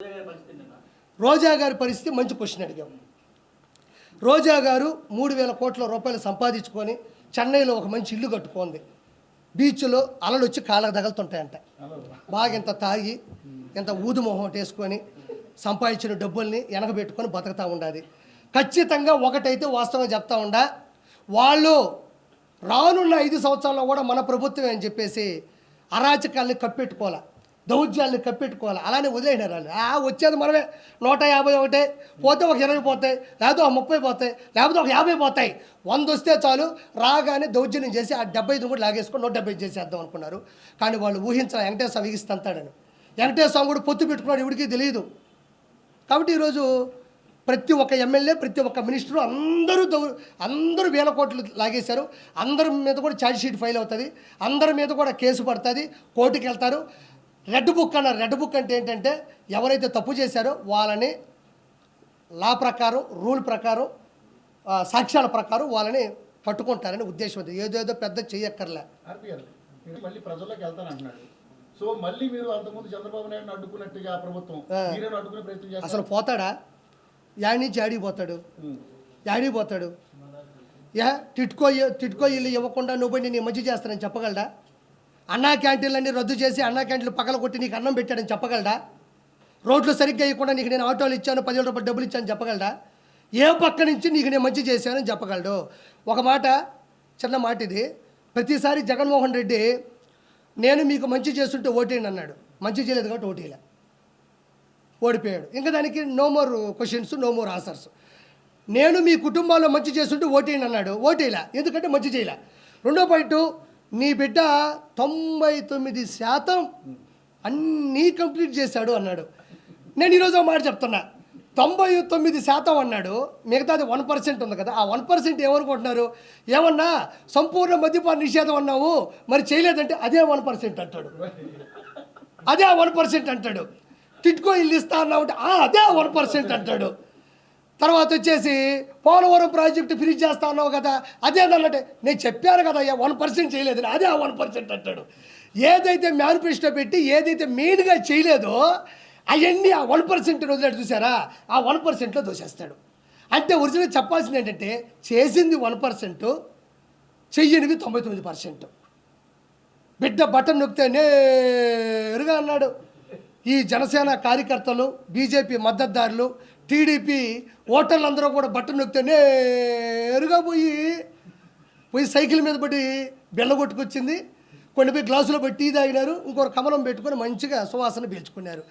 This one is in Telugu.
రోజా గారి పరిస్థితి మంచి క్వశ్చన్ అడిగాము. రోజా గారు 3,000 కోట్ల రూపాయలు సంపాదించుకొని చెన్నైలో ఒక మంచి ఇల్లు కట్టుకుంది. బీచ్లో అలలు వచ్చి కాళ్ళకు తగులుతుంటాయంట. బాగా ఇంత తాగి ఇంత ఊదు మొహం వేసుకొని సంపాదించిన డబ్బుల్ని వెనకబెట్టుకొని బతుకుతూ ఉండాలి. ఖచ్చితంగా ఒకటైతే వాస్తవం చెప్తా ఉండా, వాళ్ళు రానున్న 5 సంవత్సరాల్లో కూడా మన ప్రభుత్వమే అని చెప్పేసి అరాచకాల్ని కప్పెట్టుకోవాలి, దౌర్జాల్ని కప్పెట్టుకోవాలి. అలానే వదిలేసినారు వాళ్ళు. వచ్చేది మనమే 151 పోతే ఒక 20 పోతాయి, లేకపోతే ఒక 30 పోతాయి, లేకపోతే ఒక 50 పోతాయి. 100 వస్తే చాలు రాగానే దౌర్జన్యం చేసి ఆ 75 కూడా లాగేసుకొని 170 చేసేద్దాం అనుకున్నారు. కానీ వాళ్ళు ఊహించాలి వెంకటేశ్వర స్వామి ఎగిస్తాంతాడని. వెంకటేశ్వర స్వామి కూడా పొత్తు పెట్టుకున్నాడు, ఎవరికి తెలియదు. కాబట్టి ఈరోజు ప్రతి ఒక్క ఎమ్మెల్యే, ప్రతి ఒక్క మినిస్టరు అందరూ వేల కోట్లు లాగేశారు. అందరి మీద కూడా ఛార్జ్ షీట్ ఫైల్ అవుతుంది, అందరి మీద కూడా కేసు పడుతుంది, కోర్టుకి వెళ్తారు. రెడ్ బుక్ అన్నారు. రెడ్ బుక్ అంటే ఏంటంటే ఎవరైతే తప్పు చేశారో వాళ్ళని లా ప్రకారం, రూల్ ప్రకారం, సాక్ష్యాల ప్రకారం వాళ్ళని పట్టుకుంటారని ఉద్దేశం. ఏదేదో పెద్ద చెయ్యక్కర్లే. మళ్ళీ ప్రజల్లోకి వెళ్తానంటున్నాడు. సో మళ్ళీ మీరు అంతకుముందు చంద్రబాబు నాయుడు అడ్డుకున్నట్టుగా ప్రభుత్వం అడ్డుకునే ప్రయత్నం చేస్తారు. అసలు పోతాడా? యాడి నుంచి యాడిపోతాడు? యాడిపోతాడు? టిట్కో ఇల్లు ఇవ్వకుండా నువ్వు నీ మంచి చేస్తానని చెప్పగలడా? అన్నా క్యాంటీన్లన్నీ రద్దు చేసి అన్నా క్యాంటీన్లు పగల కొట్టి నీకు అన్నం పెట్టాడని చెప్పగలడా? రోడ్లు సరిగ్గా ఇవ్వకుండా నీకు నేను ఆటోలు ఇచ్చాను, 10,000 రూపాయలు డబ్బులు ఇచ్చాను చెప్పగలడా? ఏ పక్క నుంచి నీకు నేను మంచి చేశానని చెప్పగలడు? ఒక మాట, చిన్న మాట ఇది. ప్రతిసారి జగన్మోహన్ రెడ్డి నేను మీకు మంచి చేస్తుంటే ఓటేయండి అన్నాడు. మంచి చేయలేదు కాబట్టి ఓటేయలే, ఓడిపోయాడు. ఇంకా దానికి no more questions, no more answers. నేను మీ కుటుంబాల్లో మంచి చేస్తుంటే ఓటేయండి అన్నాడు, ఓటేయలే, ఎందుకంటే మంచి చేయలే. రెండో పాయింట్, నీ బిడ్డ 99% అన్నీ కంప్లీట్ చేశాడు అన్నాడు. నేను ఈరోజు మాట చెప్తున్నా, 99% అన్నాడు, మిగతాది 1% ఉంది కదా. ఆ 1% ఏమనుకుంటున్నారు? ఏమన్నా సంపూర్ణ మద్యపాన నిషేధం అన్నావు, మరి చేయలేదంటే అదే 1% అంటాడు, అదే 1% అంటాడు. టిట్కో ఇల్లు ఇస్తా అన్నావు అంటే అదే 1% అంటాడు. తర్వాత వచ్చేసి పోలవరం ప్రాజెక్టు ఫ్రీజ్ చేస్తా అన్నావు కదా, అదేదన్నట్టే నేను చెప్పాను కదా 1% చేయలేదు, అదే 1% అంటాడు. ఏదైతే మేనిఫెస్టో పెట్టి ఏదైతే మెయిన్గా చేయలేదో అవన్నీ ఆ 1% వదిలేట్టు చూసారా, ఆ 1%లో దోసేస్తాడు. అంటే ఒరిజినల్ చెప్పాల్సింది ఏంటంటే చేసింది 1%, చెయ్యనివి 99%. బిడ్డ బటన్ నొక్కితే నేరుగా అన్నాడు. ఈ జనసేన కార్యకర్తలు, బీజేపీ మద్దతుదారులు, టీడీపీ ఓటర్లు అందరూ కూడా బటన్ నొక్కితే నేరుగా పోయి సైకిల్ మీద పడి బెల్ల కొట్టుకొచ్చింది. కొన్ని పోయి గ్లాసులో పెట్టి టీ తాగినారు, ఇంకొక కమలం పెట్టుకొని మంచిగా సువాసన పీల్చుకున్నారు.